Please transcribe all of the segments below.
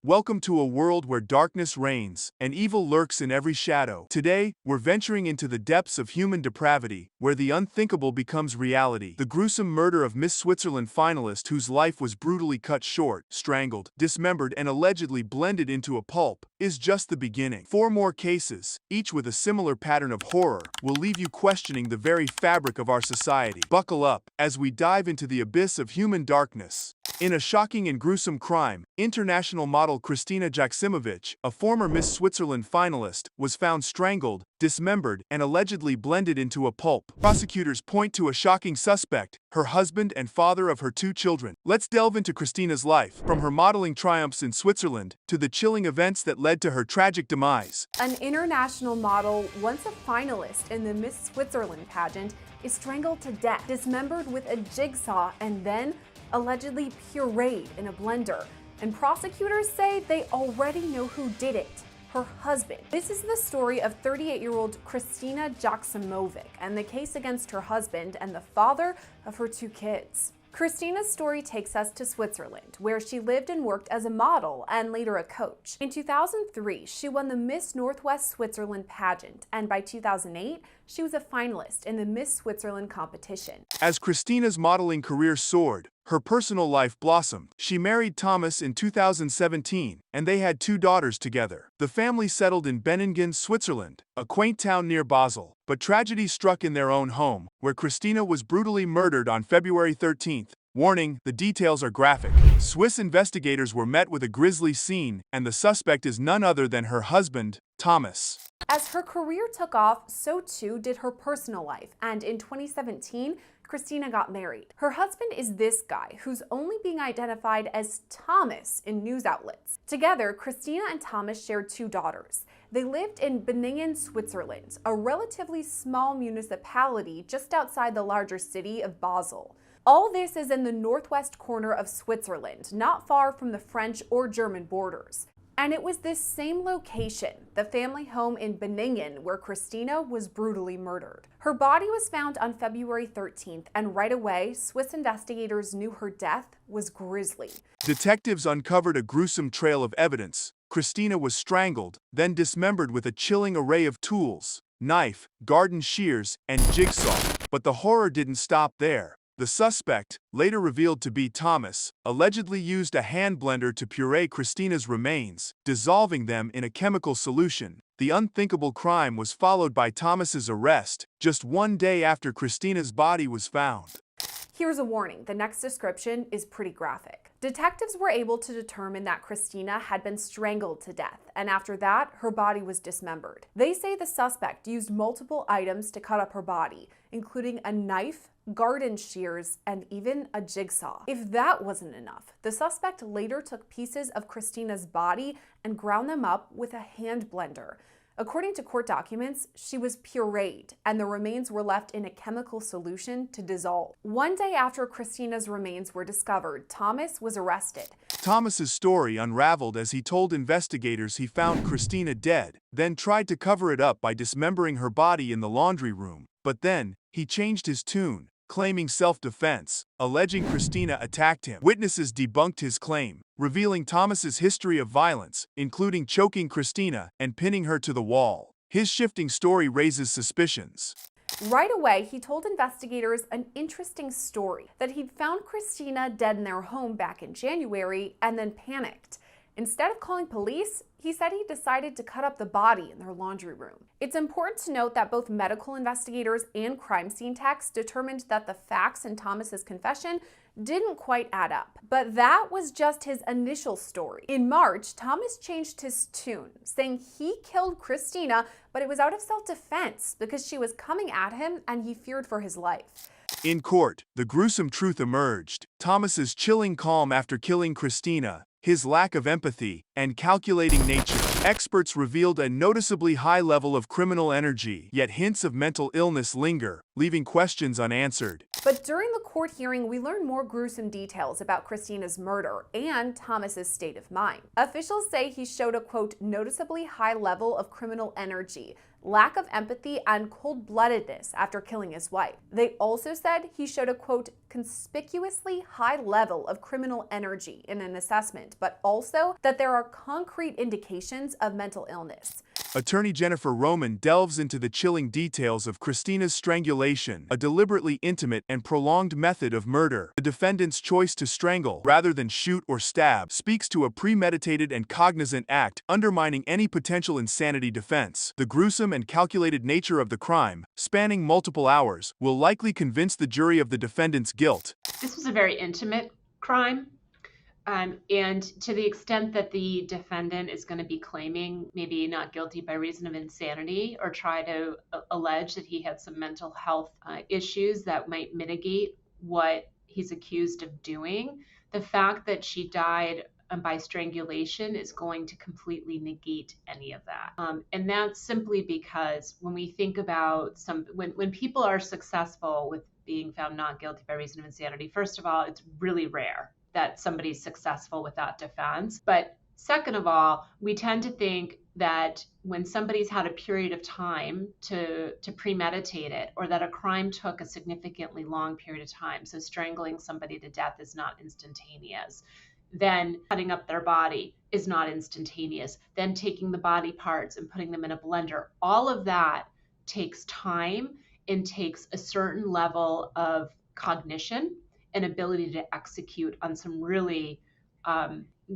Welcome to a world where darkness reigns and evil lurks in every shadow. Today, we're venturing into the depths of human depravity, where the unthinkable becomes reality. The gruesome murder of Miss Switzerland finalist whose life was brutally cut short, strangled, dismembered, and allegedly blended into a pulp is just the beginning. Four more cases, each with a similar pattern of horror, will leave you questioning the very fabric of our society. Buckle up as we dive into the abyss of human darkness. In a shocking and gruesome crime, international model Kristina Jaksimovic, a former Miss Switzerland finalist, was found strangled, dismembered, and allegedly blended into a pulp. Prosecutors point to a shocking suspect, her husband and father of her two children. Let's delve into Kristina's life, from her modeling triumphs in Switzerland to the chilling events that led to her tragic demise. An international model, once a finalist in the Miss Switzerland pageant, is strangled to death, dismembered with a jigsaw, and then allegedly pureed in a blender. And prosecutors say they already know who did it: her husband. This is the story of 38-year-old Kristina Jaksimovic and the case against her husband and the father of her two kids. Kristina's story takes us to Switzerland, where she lived and worked as a model and later a coach. In 2003, she won the Miss Northwest Switzerland pageant, and by 2008, she was a finalist in the Miss Switzerland competition. As Kristina's modeling career soared, her personal life blossomed. She married Thomas in 2017, and they had two daughters together. The family settled in Benningen, Switzerland, a quaint town near Basel. But tragedy struck in their own home, where Kristina was brutally murdered on February 13th. Warning, the details are graphic. Swiss investigators were met with a grisly scene, and the suspect is none other than her husband, Thomas. As her career took off, so too did her personal life, and in 2017, Kristina got married. Her husband is this guy, who's only being identified as Thomas in news outlets. Together, Kristina and Thomas shared two daughters. They lived in Benningen, Switzerland, a relatively small municipality just outside the larger city of Basel. All this is in the northwest corner of Switzerland, not far from the French or German borders. And it was this same location, the family home in Benningen, where Kristina was brutally murdered. Her body was found on February 13th, and right away, Swiss investigators knew her death was grisly. Detectives uncovered a gruesome trail of evidence. Kristina was strangled, then dismembered with a chilling array of tools: knife, garden shears, and jigsaw. But the horror didn't stop there. The suspect, later revealed to be Thomas, allegedly used a hand blender to puree Kristina's remains, dissolving them in a chemical solution. The unthinkable crime was followed by Thomas's arrest, just one day after Kristina's body was found. Here's a warning, the next description is pretty graphic. Detectives were able to determine that Kristina had been strangled to death, and after that, her body was dismembered. They say the suspect used multiple items to cut up her body, including a knife, garden shears, and even a jigsaw. If that wasn't enough, the suspect later took pieces of Kristina's body and ground them up with a hand blender. According to court documents, she was pureed, and the remains were left in a chemical solution to dissolve. One day after Kristina's remains were discovered, Thomas was arrested. Thomas's story unraveled as he told investigators he found Kristina dead, then tried to cover it up by dismembering her body in the laundry room. But then, he changed his tune, claiming self-defense, alleging Kristina attacked him. Witnesses debunked his claim, revealing Thomas's history of violence, including choking Kristina and pinning her to the wall. His shifting story raises suspicions. Right away, he told investigators an interesting story, that he'd found Kristina dead in their home back in January and then panicked. Instead of calling police, he said he decided to cut up the body in their laundry room. It's important to note that both medical investigators and crime scene techs determined that the facts in Thomas's confession didn't quite add up. But that was just his initial story. In March, Thomas changed his tune, saying he killed Kristina, but it was out of self-defense because she was coming at him and he feared for his life. In court, the gruesome truth emerged. Thomas's chilling calm after killing Kristina, his lack of empathy, and calculating nature. Experts revealed a noticeably high level of criminal energy, yet hints of mental illness linger, leaving questions unanswered. But during the court hearing, we learned more gruesome details about Kristina's murder and Thomas's state of mind. Officials say he showed a, quote, noticeably high level of criminal energy, lack of empathy, and cold-bloodedness after killing his wife. They also said he showed a, quote, conspicuously high level of criminal energy in an assessment, but also that there are concrete indications of mental illness. Attorney Jennifer Roman delves into the chilling details of Christina's strangulation, a deliberately intimate and prolonged method of murder. The defendant's choice to strangle, rather than shoot or stab, speaks to a premeditated and cognizant act, undermining any potential insanity defense. The gruesome and calculated nature of the crime, spanning multiple hours, will likely convince the jury of the defendant's guilt. This was a very intimate crime. And to the extent that the defendant is going to be claiming maybe not guilty by reason of insanity or try to allege that he had some mental health issues that might mitigate what he's accused of doing, the fact that she died by strangulation is going to completely negate any of that. And that's simply because when we think about when people are successful with being found not guilty by reason of insanity, first of all, it's really rare that somebody's successful with that defense. But second of all, we tend to think that when somebody's had a period of time to premeditate it, or that a crime took a significantly long period of time, so strangling somebody to death is not instantaneous, then cutting up their body is not instantaneous, then taking the body parts and putting them in a blender, all of that takes time and takes a certain level of cognition and ability to execute on some really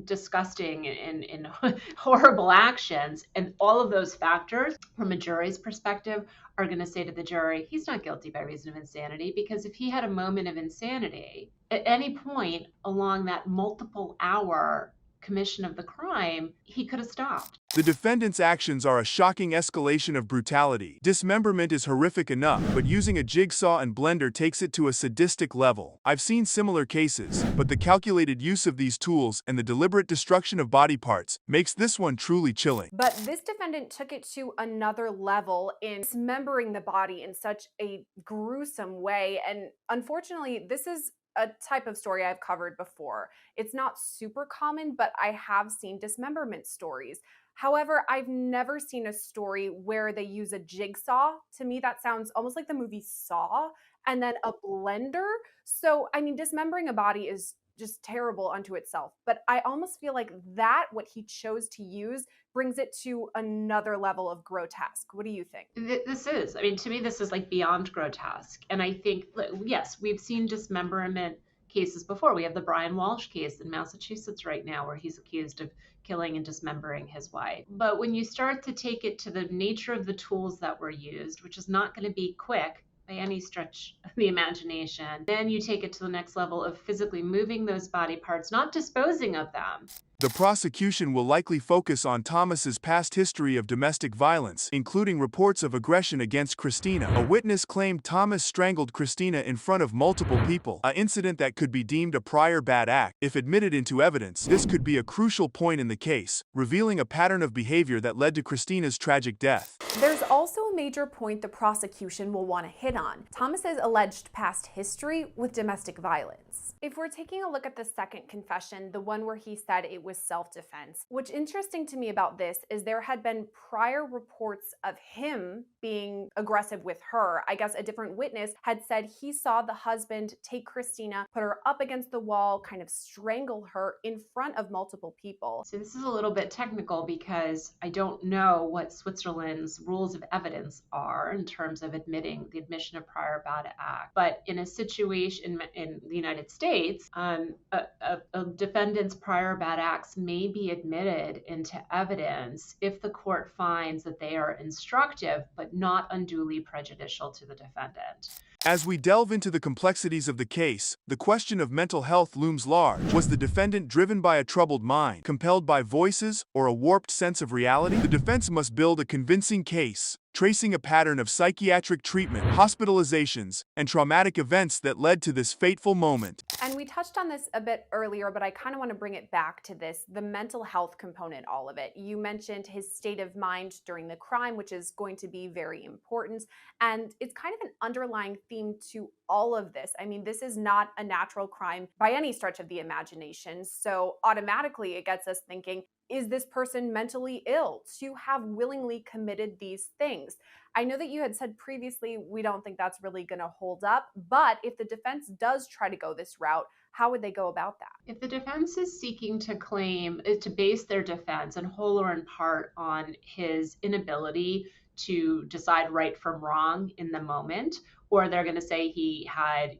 disgusting and horrible actions. And all of those factors, from a jury's perspective, are going to say to the jury, he's not guilty by reason of insanity, because if he had a moment of insanity at any point along that multiple hour commission of the crime, he could have stopped. The defendant's actions are a shocking escalation of brutality. Dismemberment is horrific enough, but using a jigsaw and blender takes it to a sadistic level. I've seen similar cases, but the calculated use of these tools and the deliberate destruction of body parts makes this one truly chilling. But this defendant took it to another level in dismembering the body in such a gruesome way. And unfortunately, this is a type of story I've covered before. It's not super common, but I have seen dismemberment stories. However, I've never seen a story where they use a jigsaw. To me, that sounds almost like the movie Saw, and then a blender. So, I mean, dismembering a body is just terrible unto itself. But I almost feel like that, what he chose to use, brings it to another level of grotesque. What do you think? I mean, to me, this is like beyond grotesque. And I think, yes, we've seen dismemberment cases before. We have the Brian Walsh case in Massachusetts right now, where he's accused of killing and dismembering his wife. But when you start to take it to the nature of the tools that were used, which is not going to be quick by any stretch of the imagination, then you take it to the next level of physically moving those body parts, not disposing of them. The prosecution will likely focus on Thomas's past history of domestic violence, including reports of aggression against Christina. A witness claimed Thomas strangled Christina in front of multiple people, an incident that could be deemed a prior bad act. If admitted into evidence, this could be a crucial point in the case, revealing a pattern of behavior that led to Christina's tragic death. There's also a major point the prosecution will want to hit on: Thomas's alleged past history with domestic violence. If we're taking a look at the second confession, the one where he said it was self-defense, what's interesting to me about this is there had been prior reports of him being aggressive with her. I guess a different witness had said he saw the husband take Christina, put her up against the wall, kind of strangle her in front of multiple people. So this is a little bit technical because I don't know what Switzerland's rules of evidence are in terms of admitting the admission of prior bad act. But in a situation in the United States, a defendant's prior bad acts may be admitted into evidence if the court finds that they are instructive but not unduly prejudicial to the defendant. As we delve into the complexities of the case, the question of mental health looms large. Was the defendant driven by a troubled mind, compelled by voices, or a warped sense of reality? The defense must build a convincing case, tracing a pattern of psychiatric treatment, hospitalizations, and traumatic events that led to this fateful moment. And we touched on this a bit earlier, but I kind of want to bring it back to this, the mental health component, all of it. You mentioned his state of mind during the crime, which is going to be very important. And it's kind of an underlying theme to all of this. I mean, this is not a natural crime by any stretch of the imagination. So automatically it gets us thinking, is this person mentally ill to have willingly committed these things? I know that you had said previously we don't think that's really going to hold up, but if the defense does try to go this route, how would they go about that? If the defense is seeking to base their defense in whole or in part on his inability to decide right from wrong in the moment, or they're going to say he had,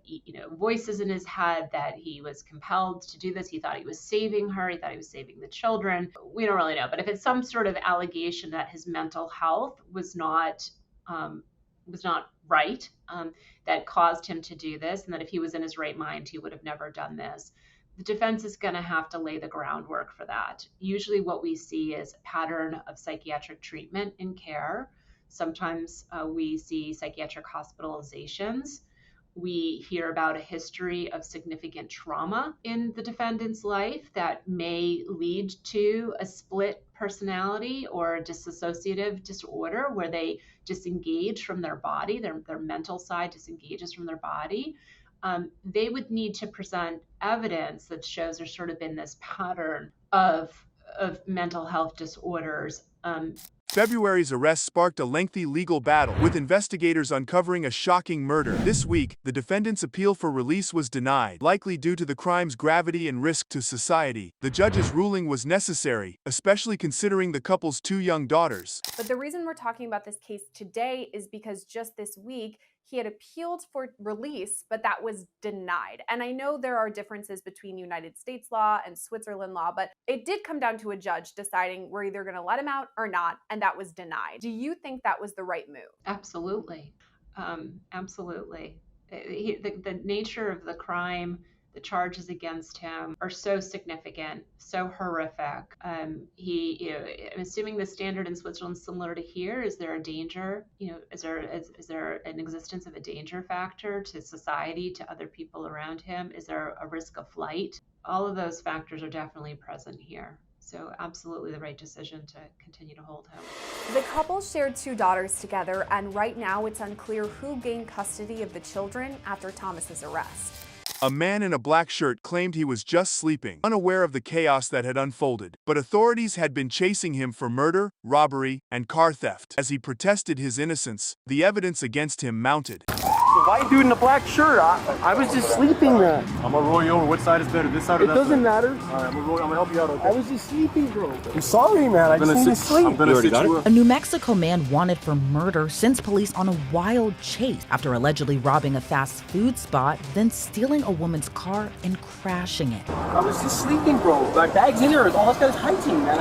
voices in his head that he was compelled to do this, he thought he was saving her, he thought he was saving the children, we don't really know. But if it's some sort of allegation that his mental health was not right, that caused him to do this, and that if he was in his right mind, he would have never done this. The defense is going to have to lay the groundwork for that. Usually, what we see is a pattern of psychiatric treatment and care. Sometimes we see psychiatric hospitalizations. We hear about a history of significant trauma in the defendant's life that may lead to a split personality or a dissociative disorder where they disengage from their body, their mental side disengages from their body. They would need to present evidence that shows there's sort of been this pattern of mental health disorders. February's arrest sparked a lengthy legal battle, with investigators uncovering a shocking murder. This week, the defendant's appeal for release was denied, likely due to the crime's gravity and risk to society. The judge's ruling was necessary, especially considering the couple's 2 young daughters. But the reason we're talking about this case today is because just this week, he had appealed for release, but that was denied. And I know there are differences between United States law and Switzerland law, but it did come down to a judge deciding we're either going to let him out or not, and that was denied. Do you think that was the right move? Absolutely. Absolutely. The nature of the crime, the charges against him are so significant, so horrific. I'm assuming the standard in Switzerland is similar to here. Is there a danger? Is there an existence of a danger factor to society, to other people around him? Is there a risk of flight? All of those factors are definitely present here. So absolutely the right decision to continue to hold him. The couple shared 2 daughters together, and right now it's unclear who gained custody of the children after Thomas's arrest. A man in a black shirt claimed he was just sleeping, unaware of the chaos that had unfolded, but authorities had been chasing him for murder, robbery, and car theft. As he protested his innocence, the evidence against him mounted. The white dude in the black shirt, I was just sleeping, man. I'm gonna roll you over. Which side is better, this side or that side? It doesn't matter. All right, I'm gonna help you out, okay? I was just sleeping, bro. I'm sorry, man. I just need to sleep. I'm gonna sit you up. A New Mexico man wanted for murder sends police on a wild chase after allegedly robbing a fast food spot, then stealing a woman's car and crashing it. I was just sleeping, bro. My bag's in there. All that's got is hygiene, man.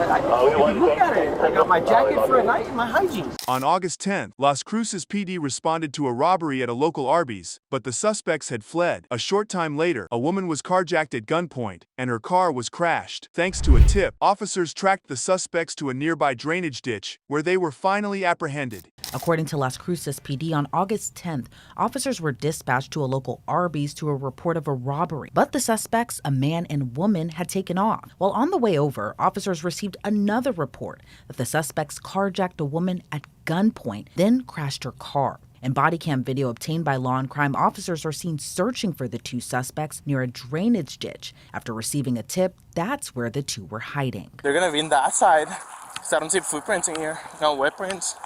Look at it. I got my jacket for a night and my hygiene. On August 10th, Las Cruces PD responded to a robbery at a local Arby's, but the suspects had fled. A short time later, a woman was carjacked at gunpoint, and her car was crashed. Thanks to a tip, officers tracked the suspects to a nearby drainage ditch, where they were finally apprehended. According to Las Cruces PD, on August 10th, officers were dispatched to a local Arby's to a report of a robbery. But the suspects, a man and woman, had taken off. While on the way over, officers received another report that the suspects carjacked a woman at gunpoint, then crashed her car. In body cam video obtained by law and crime, officers are seen searching for the 2 suspects near a drainage ditch. After receiving a tip, that's where the 2 were hiding. They're gonna be in that side, because I don't see footprints in here, no wet prints.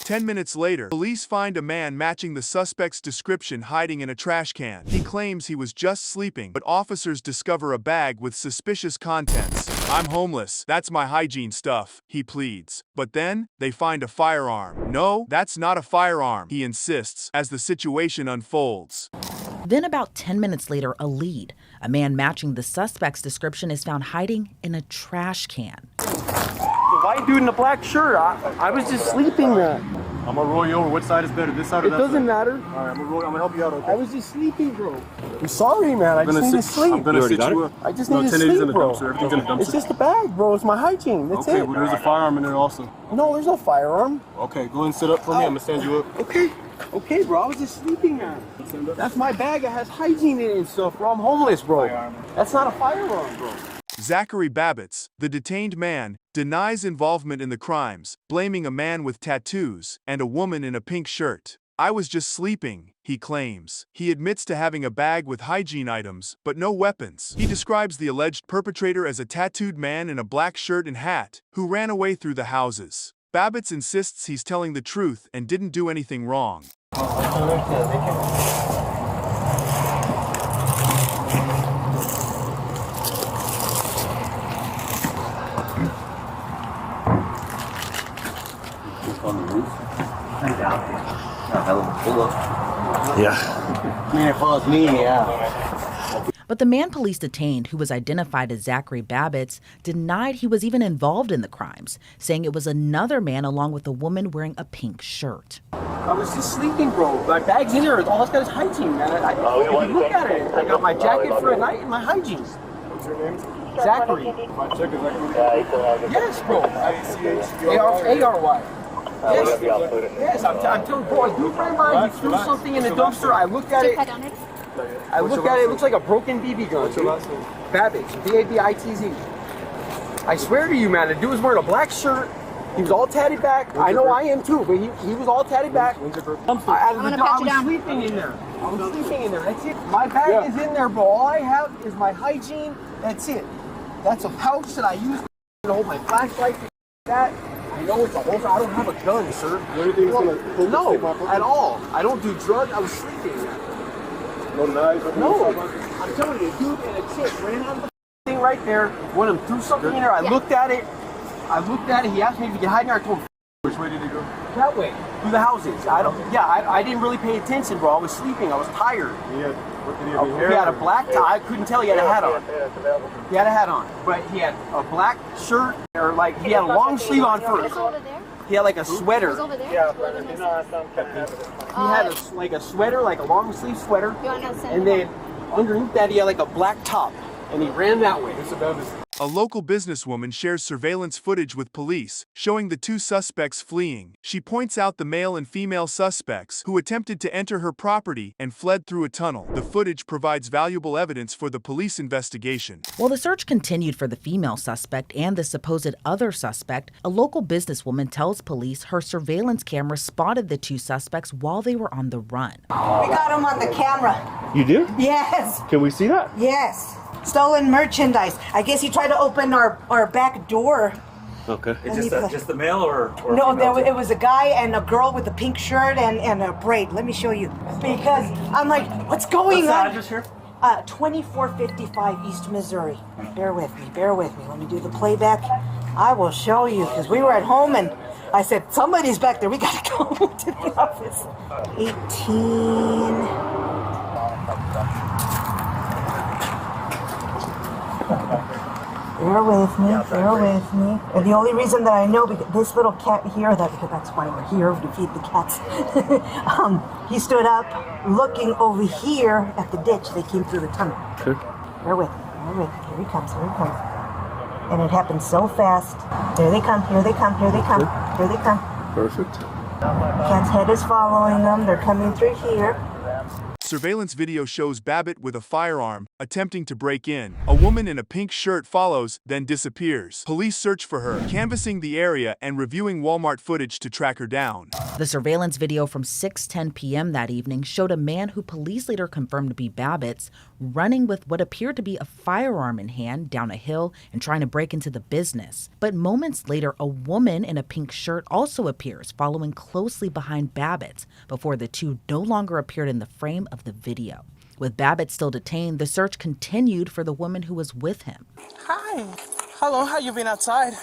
10 minutes later, police find a man matching the suspect's description hiding in a trash can. He claims he was just sleeping, but officers discover a bag with suspicious contents. "I'm homeless. That's my hygiene stuff," he pleads. But then, they find a firearm. "No, that's not a firearm," he insists, as the situation unfolds. Then about 10 minutes later, a lead. A man matching the suspect's description is found hiding in a trash can. The white dude in the black shirt, I was just sleeping, man. I'm gonna roll you over. Which side is better, this side or It that side? doesn't matter. All right, I'm gonna help you out, okay? I was just sleeping, bro. I'm sorry, man. I just need to sleep. I'm gonna sit you up. I just No, need to 1080's in sleep, the bro. dumpster. Everything's in the dumpster. It's just a bag, bro. It's my hygiene. That's Okay, it. well, there's a firearm in there also. No, there's no firearm. Okay, go ahead and sit up for me. I'm gonna stand you up. Okay. Okay, bro. I was just sleeping, man. That's my bag. It has hygiene in it and stuff, bro. I'm homeless, bro. That's not a firearm, bro. Zachary Babbitts, the detained man, denies involvement in the crimes, blaming a man with tattoos and a woman in a pink shirt. "I was just sleeping," he claims. He admits to having a bag with hygiene items, but no weapons. He describes the alleged perpetrator as a tattooed man in a black shirt and hat, who ran away through the houses. Babbitts insists he's telling the truth and didn't do anything wrong. On the roof? I doubt it. A hell of a pull-up. Yeah. I mean, if it was me, yeah. But the man police detained, who was identified as Zachary Babbitts, denied he was even involved in the crimes, saying it was another man along with a woman wearing a pink shirt. I was just sleeping, bro. My bag's in there. All it's got is hygiene, man. If you look at it, I got my jacket for at night and my hygiene. What's your name? Zachary. My check is Zachary. Yes, bro. A-R-Y. Yes, I'm telling you, bro, a good friend of mine, he threw something in the dumpster. I looked at it. It looks like a broken BB gun. What's your last name? Babbitts, B-A-B-I-T-Z. I swear to you, man, the dude was wearing a black shirt. He was all tatted back. I know I am too, but he was all tatted back. When's your birthday? I was sleeping in there. That's it. My bag is in there, bro. All I have is my hygiene. That's it. That's a pouch that I use to hold my flashlight. That. I know it's a holster. I don't have a gun, sir. No, at all. I don't do drugs. I was sleeping. No knives? No. I'm telling you, dude and a chick ran out of the thing right there. One of them threw something in there. I looked at it. He asked me if he could hide in there. I told him, Which way did he go? that way, through the houses. I didn't really pay attention, bro. I was sleeping. I was tired. What did he have? He had a black tie. I couldn't tell he had a hat on. He had a hat on, but he had a black shirt, or like he had a long sleeve on first. He had like a sweater. He had like a sweater, like a long sleeve sweater, and then underneath that he had like a black top, and he ran that way. A local businesswoman shares surveillance footage with police, showing the two suspects fleeing. She points out the male and female suspects who attempted to enter her property and fled through a tunnel. The footage provides valuable evidence for the police investigation. While the search continued for the female suspect and the supposed other suspect, a local businesswoman tells police her surveillance camera spotted the two suspects while they were on the run. We got them on the camera. You do? Yes, Can we see that? yes. Stolen merchandise. I guess he tried to open our back door. Okay. It's just the male or No, it was a guy and a girl with a pink shirt and a braid. Let me show you. Because I'm like, what's going What's the on? address here? 2455 East Missouri. Bear with me. Let me do the playback. I will show you, because we were at home and I said, somebody's back there. We got to go to the office. 18... Bear with me. And the only reason that I know, because this little cat here, because that's why we're here, to feed the cats. He stood up looking over here at the ditch. They came through the tunnel. Okay. Bear with me. Here he comes. And it happened so fast. Here they come. Perfect. Cat's head is following them. They're coming through here. Surveillance video shows Babbitt with a firearm, attempting to break in. A woman in a pink shirt follows, then disappears. Police search for her, canvassing the area and reviewing Walmart footage to track her down. The surveillance video from 6:10 p.m. that evening showed a man who police later confirmed to be Babbitts running with what appeared to be a firearm in hand down a hill and trying to break into the business. But moments later, a woman in a pink shirt also appears, following closely behind Babbitts, before the two no longer appeared in the frame of the video. With Babbitt still detained, the search continued for the woman who was with him. Hi. How long have you been outside?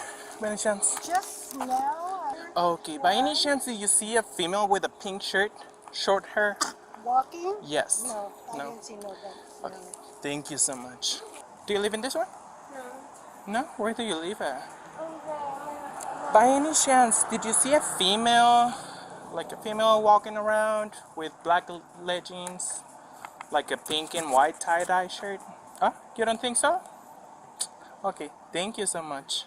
By any chance? Just now. Okay. By any chance, did you see a female with a pink shirt, short hair? Walking? Yes. No, I No. didn't see nobody. Okay. Thank you so much. Do you live in this one? No. No? Where do you live at? By any chance, did you see a female, like a female walking around with black leggings, like a pink and white tie-dye shirt? You don't think so? Okay, thank you so much.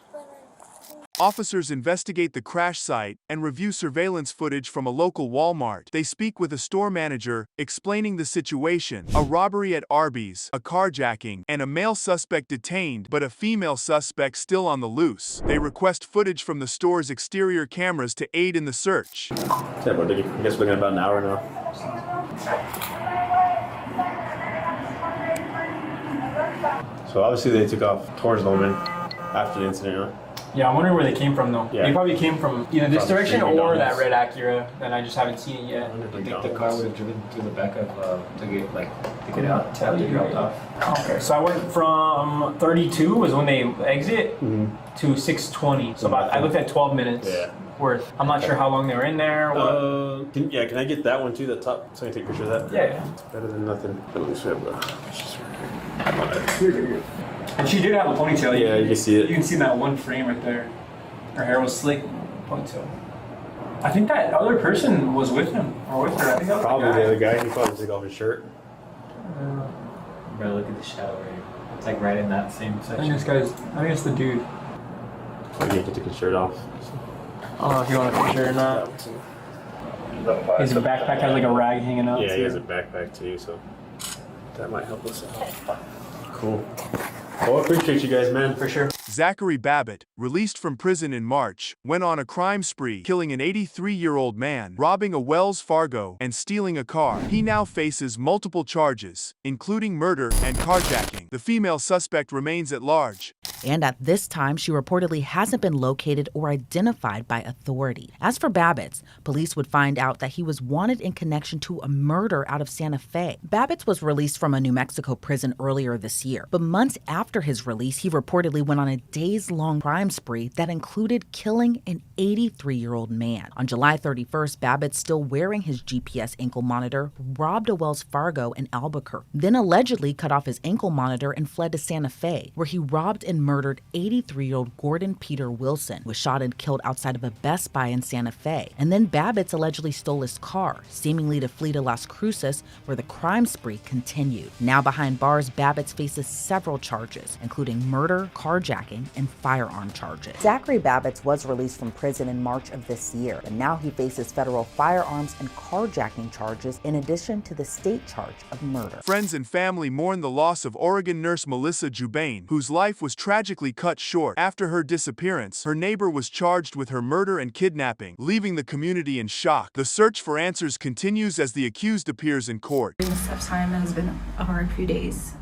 Officers investigate the crash site and review surveillance footage from a local Walmart. They speak with a store manager, explaining the situation: a robbery at Arby's, a carjacking, and a male suspect detained but a female suspect still on the loose. They request footage from the store's exterior cameras to aid in the search. Yeah, but I guess we're looking at about an hour now. So obviously they took off towards the woman after the incident, huh? Yeah, I'm wondering where they came from though. Yeah. They probably came from either this From direction or McDonald's. that red Acura, and I just haven't seen it yet. I think the car would have driven through the back of to get out to have it dropped off. Okay, so I went from 32 was when they exit to 6:20. So about I looked at 12 minutes worth. I'm not sure how long they were in there. Can I get that one too? The top, so I can take a picture of that. Yeah. It's better than nothing. Let me show you. And she did have a ponytail. Yeah, you can see it. You can see that one frame right there. Her hair was slick, ponytail. I think that other person was with him or with her. I think that was Probably the other guy. He probably took off his shirt. Bro, look at the shadow right here. It's like right in that same I section. think it's the dude. I think he took his shirt off. Oh, if you want a picture or not. His backpack has like a rag hanging out. Yeah, too. he has a backpack too, so that might help us out. Cool. Well, I appreciate you guys, man. For sure. Zachary Babbitt, released from prison in March, went on a crime spree, killing an 83-year-old man, robbing a Wells Fargo, and stealing a car. He now faces multiple charges, including murder and carjacking. The female suspect remains at large. And at this time, she reportedly hasn't been located or identified by authority. As for Babbitt's, police would find out that he was wanted in connection to a murder out of Santa Fe. Babbitt's was released from a New Mexico prison earlier this year, but months after his release, he reportedly went on a days-long crime spree that included killing an 83-year-old man. On July 31st, Babbitt, still wearing his GPS ankle monitor, robbed a Wells Fargo in Albuquerque, then allegedly cut off his ankle monitor and fled to Santa Fe, where he robbed and murdered 83-year-old Gordon Peter Wilson, who was shot and killed outside of a Best Buy in Santa Fe. And then Babbitt allegedly stole his car, seemingly to flee to Las Cruces, where the crime spree continued. Now behind bars, Babbitt faces several charges, including murder, carjacking, and firearm charges. Zachary Babbitt was released from prison in March of this year, and now he faces federal firearms and carjacking charges in addition to the state charge of murder. Friends and family mourn the loss of Oregon nurse Melissa Jubain, whose life was tragically cut short. After her disappearance, her neighbor was charged with her murder and kidnapping, leaving the community in shock. The search for answers continues as the accused appears in court. This time has been a hard few days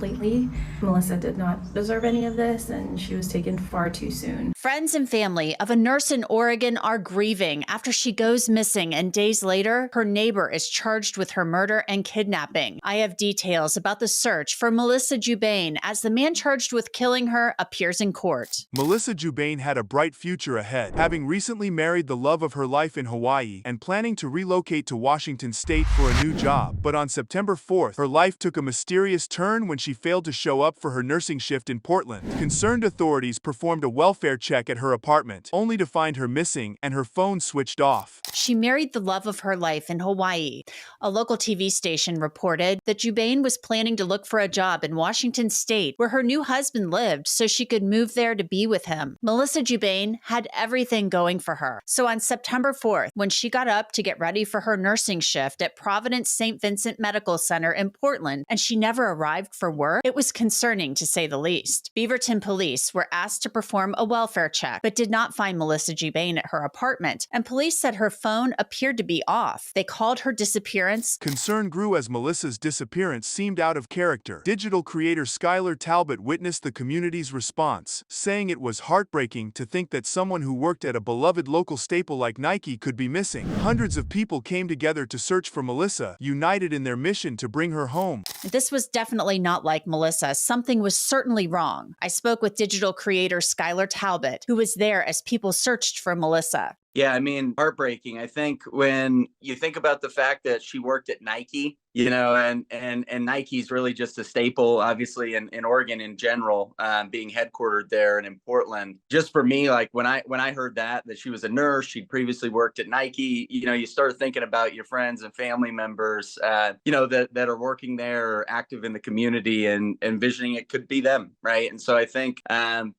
lately. Melissa did not deserve any of this, and she was taken far too soon. Friends and family of a nurse in Oregon are grieving after she goes missing, and days later, her neighbor is charged with her murder and kidnapping. I have details about the search for Melissa Jubain as the man charged with killing her appears in court. Melissa Jubain had a bright future ahead, having recently married the love of her life in Hawaii and planning to relocate to Washington State for a new job. But on September 4th, her life took a mysterious turn when she failed to show up for her nursing shift in Portland. Concerned authorities performed a welfare check at her apartment, only to find her missing and her phone switched off. She married the love of her life in Hawaii. A local TV station reported that Jubain was planning to look for a job in Washington State, where her new husband lived, so she could move there to be with him. Melissa Jubain had everything going for her. So on September 4th, when she got up to get ready for her nursing shift at Providence St. Vincent Medical Center in Portland, and she never arrived for work, it was concerning to say the least. Beaverton police were asked to perform a welfare check, but did not find Melissa Jubain at her apartment, and police said her phone appeared to be off. They called her disappearance. Concern grew as Melissa's disappearance seemed out of character. Digital creator Skylar Talbot witnessed the community's response, saying it was heartbreaking to think that someone who worked at a beloved local staple like Nike could be missing. Hundreds of people came together to search for Melissa, united in their mission to bring her home. This was definitely not like Melissa. Something was certainly wrong. I spoke with digital creator Skylar Talbot, who was there as people searched for Melissa. Yeah, I mean, heartbreaking. I think when you think about the fact that she worked at Nike and Nike's really just a staple, obviously, in Oregon in general, being headquartered there and in Portland. Just for me, like when I heard that she was a nurse, she'd previously worked at Nike, you start thinking about your friends and family members, that are working there or active in the community, and envisioning it could be them, right? And so I think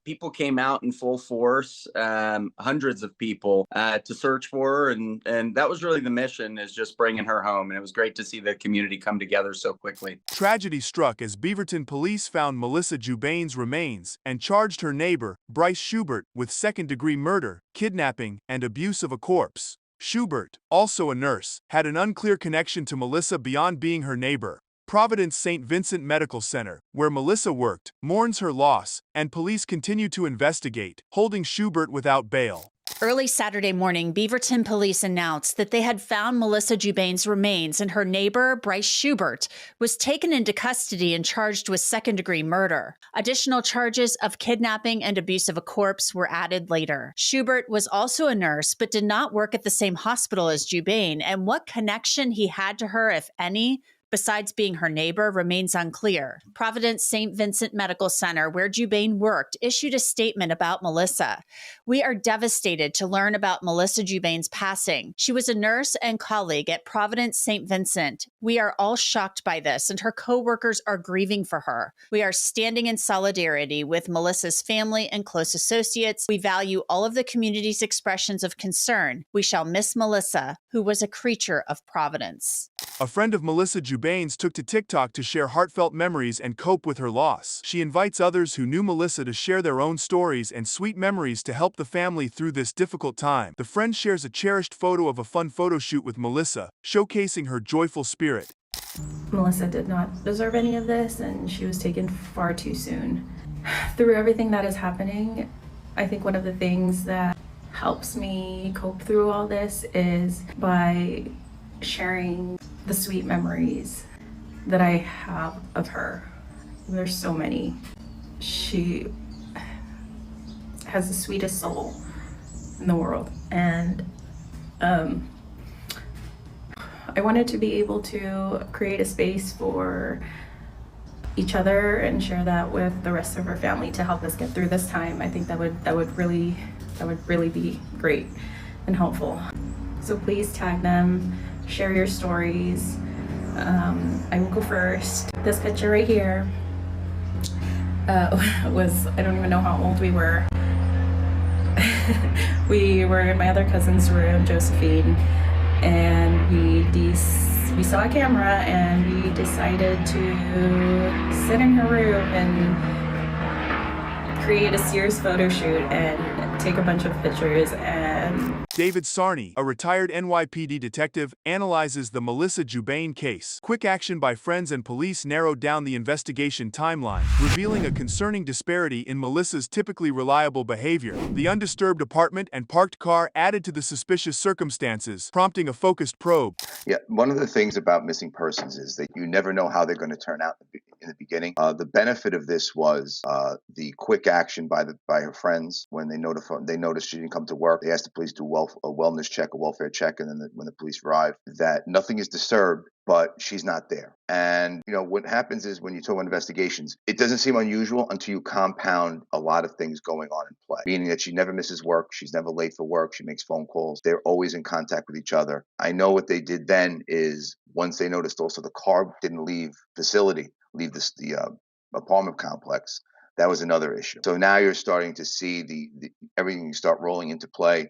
people came out in full force, hundreds of people, to search for her, and that was really the mission, is just bringing her home. And it was great to see the community come together so quickly. Tragedy struck as Beaverton police found Melissa Jubain's remains and charged her neighbor, Bryce Schubert, with second-degree murder, kidnapping, and abuse of a corpse. Schubert, also a nurse, had an unclear connection to Melissa beyond being her neighbor. Providence St. Vincent Medical Center, where Melissa worked, mourns her loss, and police continue to investigate, holding Schubert without bail. Early Saturday morning, Beaverton police announced that they had found Melissa Jubain's remains, and her neighbor, Bryce Schubert, was taken into custody and charged with second-degree murder. Additional charges of kidnapping and abuse of a corpse were added later. Schubert was also a nurse, but did not work at the same hospital as Jubain, and what connection he had to her, if any, besides being her neighbor, remains unclear. Providence St. Vincent Medical Center, where Jubain worked, issued a statement about Melissa. "We are devastated to learn about Melissa Jubain's passing. She was a nurse and colleague at Providence St. Vincent. We are all shocked by this, and her co-workers are grieving for her. We are standing in solidarity with Melissa's family and close associates. We value all of the community's expressions of concern. We shall miss Melissa, who was a creature of Providence." A friend of Melissa Jubain's took to TikTok to share heartfelt memories and cope with her loss. She invites others who knew Melissa to share their own stories and sweet memories to help the family through this difficult time. The friend shares a cherished photo of a fun photo shoot with Melissa, showcasing her joyful spirit. Melissa did not deserve any of this, and she was taken far too soon. Through everything that is happening, I think one of the things that helps me cope through all this is by sharing the sweet memories that I have of her. There's so many. She has the sweetest soul in the world, and I wanted to be able to create a space for each other and share that with the rest of our family to help us get through this time. I think that would really be great and helpful. So please tag them, share your stories. I will go first. This picture right here was, I don't even know how old we were. We were in my other cousin's room, Josephine, and we saw a camera and we decided to sit in her room and create a Sears photo shoot and take a bunch of pictures. And David Sarney, a retired NYPD detective, analyzes the Melissa Jubain case. Quick action by friends and police narrowed down the investigation timeline, revealing a concerning disparity in Melissa's typically reliable behavior. The undisturbed apartment and parked car added to the suspicious circumstances, prompting a focused probe. Yeah, one of the things about missing persons is that you never know how they're going to turn out in the beginning. The benefit of this was the quick action by her friends when they noticed she didn't come to work. They asked the police to do a wellness check, a welfare check, and then when the police arrived, that nothing is disturbed, but she's not there. And what happens is when you talk about investigations, it doesn't seem unusual until you compound a lot of things going on in play, meaning that she never misses work, she's never late for work, she makes phone calls, they're always in contact with each other. I know what they did then is once they noticed also the car didn't leave the apartment complex, that was another issue. So now you're starting to see the everything start rolling into play.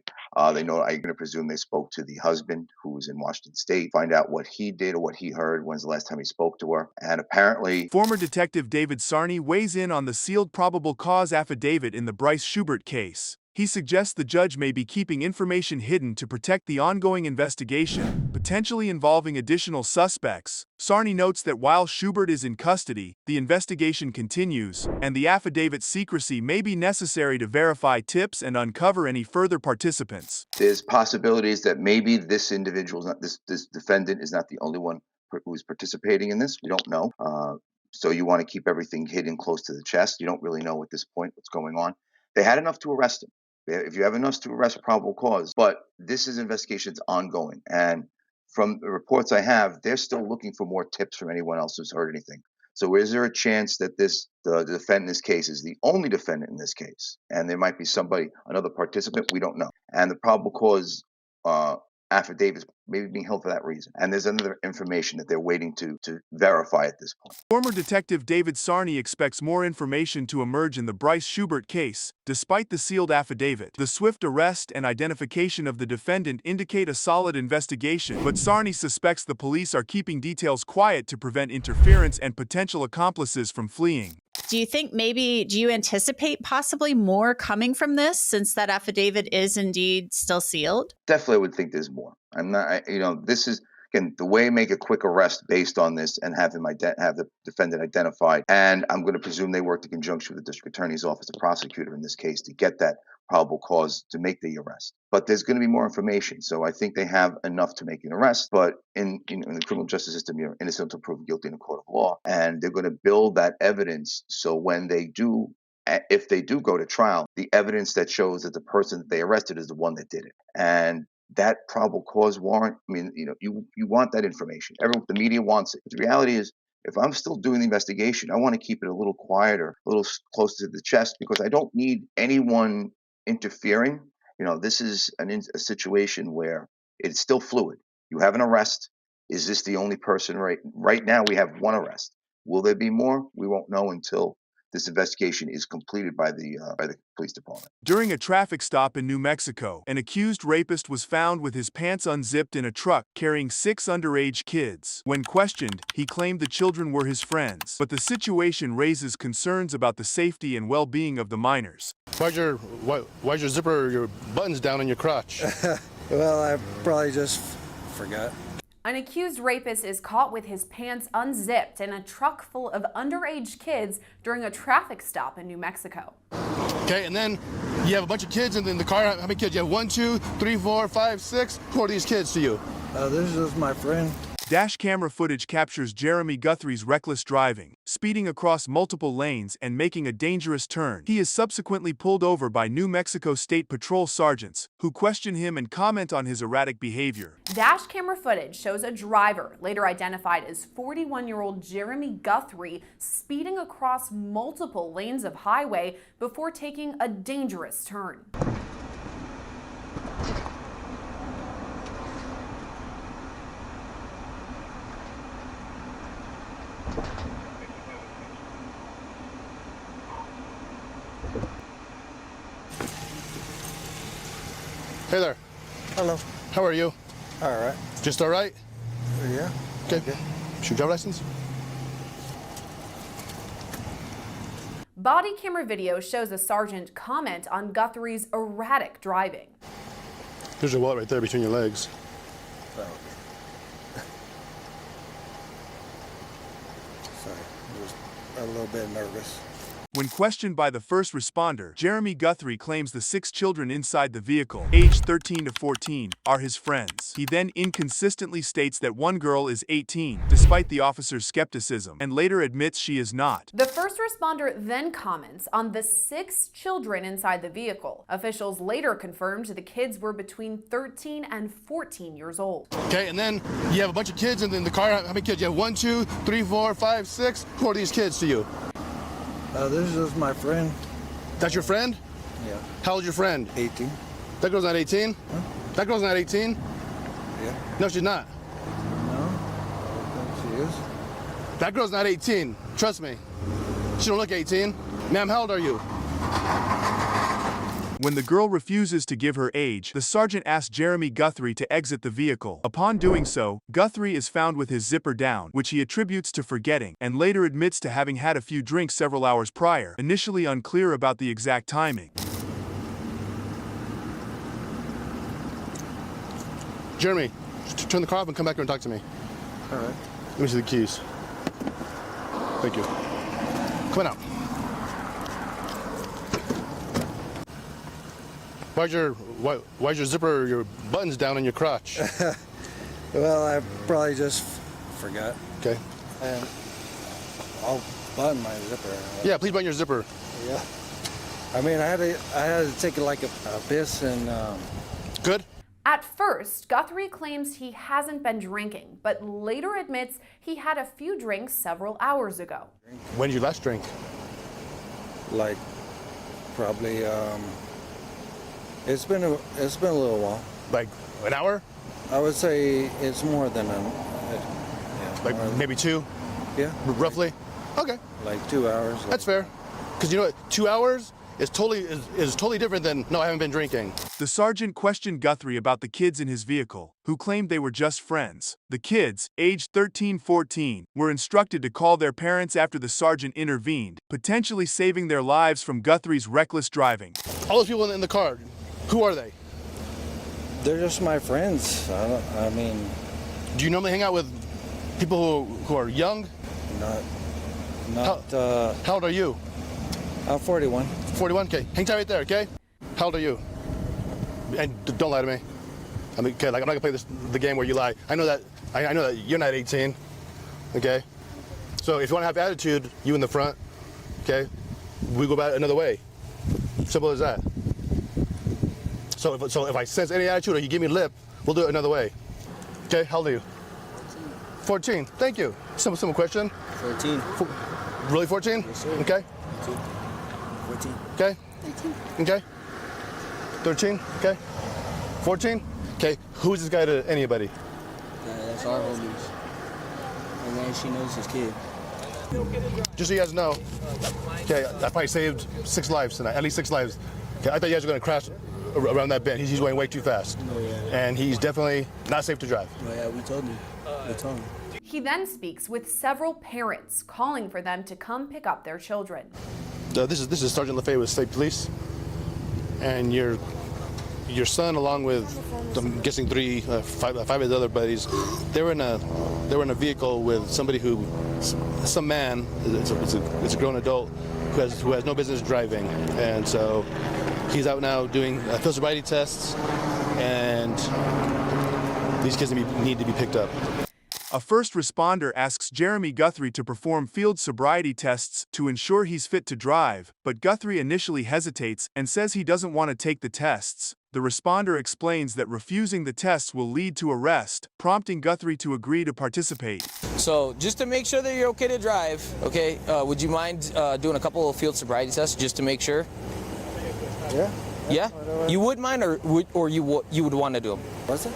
They know, I'm going to presume they spoke to the husband who was in Washington State, find out what he did or what he heard, when's the last time he spoke to her. And apparently, former Detective David Sarney weighs in on the sealed probable cause affidavit in the Bryce Schubert case. He suggests the judge may be keeping information hidden to protect the ongoing investigation, potentially involving additional suspects. Sarney notes that while Schubert is in custody, the investigation continues, and the affidavit's secrecy may be necessary to verify tips and uncover any further participants. There's possibilities that maybe this individual, this defendant is not the only one who's participating in this. We don't know. So you want to keep everything hidden close to the chest. You don't really know at this point what's going on. They had enough to arrest him. If you have enough to arrest a probable cause, but this is investigation's ongoing, and from the reports I have, they're still looking for more tips from anyone else who's heard anything. So is there a chance that the defendant in this case is the only defendant in this case, and there might be another participant? We don't know. And the probable cause affidavit is maybe being held for that reason. And there's another information that they're waiting to verify at this point. Former Detective David Sarney expects more information to emerge in the Bryce Schubert case. Despite the sealed affidavit, the swift arrest and identification of the defendant indicate a solid investigation, but Sarney suspects the police are keeping details quiet to prevent interference and potential accomplices from fleeing. Do you anticipate possibly more coming from this since that affidavit is indeed still sealed? Definitely would think there's more. This is, again, the way make a quick arrest based on this and have the defendant identified. And I'm going to presume they worked in conjunction with the district attorney's office, the prosecutor in this case, to get that probable cause to make the arrest. But there's going to be more information. So I think they have enough to make an arrest. But in the criminal justice system, you're innocent until proven guilty in a court of law. And they're going to build that evidence. So when if they do go to trial, the evidence that shows that the person that they arrested is the one that did it. And that probable cause warrant, you want that information. The media wants it. But the reality is, if I'm still doing the investigation, I want to keep it a little quieter, a little closer to the chest, because I don't need anyone interfering. This is a situation where it's still fluid. You have an arrest. Is this the only person? Right now, we have one arrest. Will there be more? We won't know until this investigation is completed by the police department. During a traffic stop in New Mexico, an accused rapist was found with his pants unzipped in a truck carrying 6 underage kids. When questioned, he claimed the children were his friends, but the situation raises concerns about the safety and well-being of the minors. Why's your zipper, your buttons down on your crotch? Well, I probably just forgot. An accused rapist is caught with his pants unzipped in a truck full of underage kids during a traffic stop in New Mexico. Okay, and then you have a bunch of kids in the car. How many kids? You have 1, 2, 3, 4, 5, 6. Who are these kids to you? This is my friend. Dash camera footage captures Jeremy Guthrie's reckless driving, speeding across multiple lanes and making a dangerous turn. He is subsequently pulled over by New Mexico State Patrol sergeants, who question him and comment on his erratic behavior. Dash camera footage shows a driver, later identified as 41-year-old Jeremy Guthrie, speeding across multiple lanes of highway before taking a dangerous turn. Hey there. Hello. How are you? All right. Just all right? Yeah. Okay. Should driver license? Body camera video shows a sergeant comment on Guthrie's erratic driving. There's your wallet right there between your legs. Sorry, I'm just a little bit nervous. When questioned by the first responder, Jeremy Guthrie claims the 6 children inside the vehicle, aged 13 to 14, are his friends. He then inconsistently states that one girl is 18, despite the officer's skepticism, and later admits she is not. The first responder then comments on the 6 children inside the vehicle. Officials later confirmed the kids were between 13 and 14 years old. Okay, and then you have a bunch of kids in the car. How many kids? You have 1, 2, 3, 4, 5, 6. Who are these kids to you? This is my friend. That's your friend? Yeah. How old's your friend? 18. That girl's not 18? Huh? That girl's not 18? Yeah. No, she's not. No, I don't think she is. That girl's not 18. Trust me. She don't look 18. Ma'am, how old are you? When the girl refuses to give her age, the sergeant asks Jeremy Guthrie to exit the vehicle. Upon doing so, Guthrie is found with his zipper down, which he attributes to forgetting, and later admits to having had a few drinks several hours prior, initially unclear about the exact timing. Jeremy, turn the car off and come back here and talk to me. All right. Let me see the keys. Thank you. Come on out. Why's your zipper, your buttons down on your crotch? Well, I probably just forgot. Okay. And I'll button my zipper. Yeah, please button your zipper. Yeah. I mean, I had to take like a piss and. Good. At first, Guthrie claims he hasn't been drinking, but later admits he had a few drinks several hours ago. When did you last drink? Like, probably, it's been a little while. Like an hour? I would say it's more than like maybe 2? Yeah. Roughly? Okay. Like 2 hours. That's fair. Because you know what? 2 hours is totally different than, no, I haven't been drinking. The sergeant questioned Guthrie about the kids in his vehicle, who claimed they were just friends. The kids, aged 13-14, were instructed to call their parents after the sergeant intervened, potentially saving their lives from Guthrie's reckless driving. All those people in the car, who are they? They're just my friends. I mean... Do you normally hang out with people who are young? Not. How old are you? I'm 41. 41? Okay. Hang tight right there, okay? How old are you? And don't lie to me. I mean, okay, like I'm not gonna play the game where you lie. I know that you're not 18. Okay? So if you wanna have attitude, you in the front, okay? We go about it another way. Simple as that. So if I sense any attitude or you give me lip, we'll do it another way. Okay, how old are you? 14. Thank you. Simple question. 14. Really 14? Yes, sir. Okay. 14. Okay. 18. Okay. 13. Okay. 14. Okay. Who's this guy to anybody? That's our homies. And then she knows his kid. Just so you guys know, okay, I probably saved 6 lives tonight, at least 6 lives. Okay, I thought you guys were gonna crash around that bend. He's going way too fast. Oh, yeah. And he's definitely not safe to drive. Oh, yeah, we told him. He then speaks with several parents, calling for them to come pick up their children. This is Sergeant LaFay with State Police, and your son, along with I'm guessing 5 of his other buddies, they were in a vehicle with somebody some man. It's a grown adult who has no business driving, and so he's out now doing field sobriety tests, and these kids need to be picked up. A first responder asks Jeremy Guthrie to perform field sobriety tests to ensure he's fit to drive, but Guthrie initially hesitates and says he doesn't want to take the tests. The responder explains that refusing the tests will lead to arrest, prompting Guthrie to agree to participate. So, just to make sure that you're okay to drive, okay, would you mind doing a couple of field sobriety tests just to make sure? Yeah. Yeah? You would mind, or you would want to do them? What's it?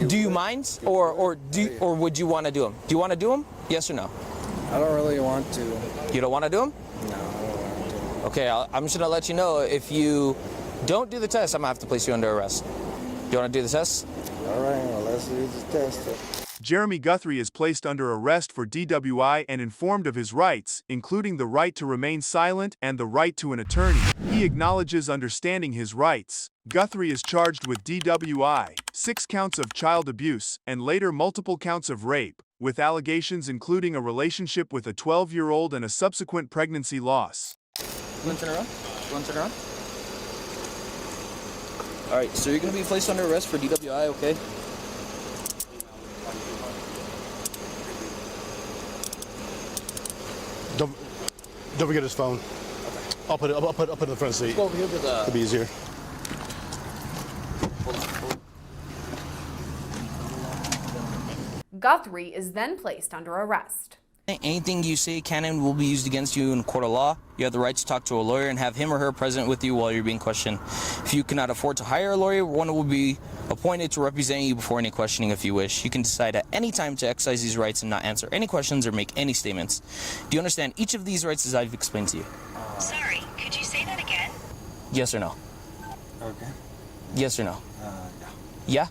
Do you mind, or would you want to do them? Do you want to do them? Yes or no? I don't really want to. You don't want to do them? No, I don't want to. Okay, I'm just gonna let you know, if you don't do the test, I'm gonna have to place you under arrest. Do you want to do the test? All right, well, let's do the test. Jeremy Guthrie is placed under arrest for DWI and informed of his rights, including the right to remain silent and the right to an attorney. He acknowledges understanding his rights. Guthrie is charged with DWI, 6 counts of child abuse, and later multiple counts of rape, with allegations including a relationship with a 12-year-old and a subsequent pregnancy loss. One turn around. One turn around. All right, so you're going to be placed under arrest for DWI, okay? Don't forget his phone. I'll put it in the front seat. Let's go over here to the... It'll be easier. Guthrie is then placed under arrest. Anything you say can and will be used against you in court of law. You have the right to talk to a lawyer and have him or her present with you while you're being questioned. If you cannot afford to hire a lawyer, one will be appointed to represent you before any questioning if you wish. You can decide at any time to exercise these rights and not answer any questions or make any statements. Do you understand each of these rights as I've explained to you? Sorry, could you say that again? Yes or no? Okay. Yes or no? No. Yeah?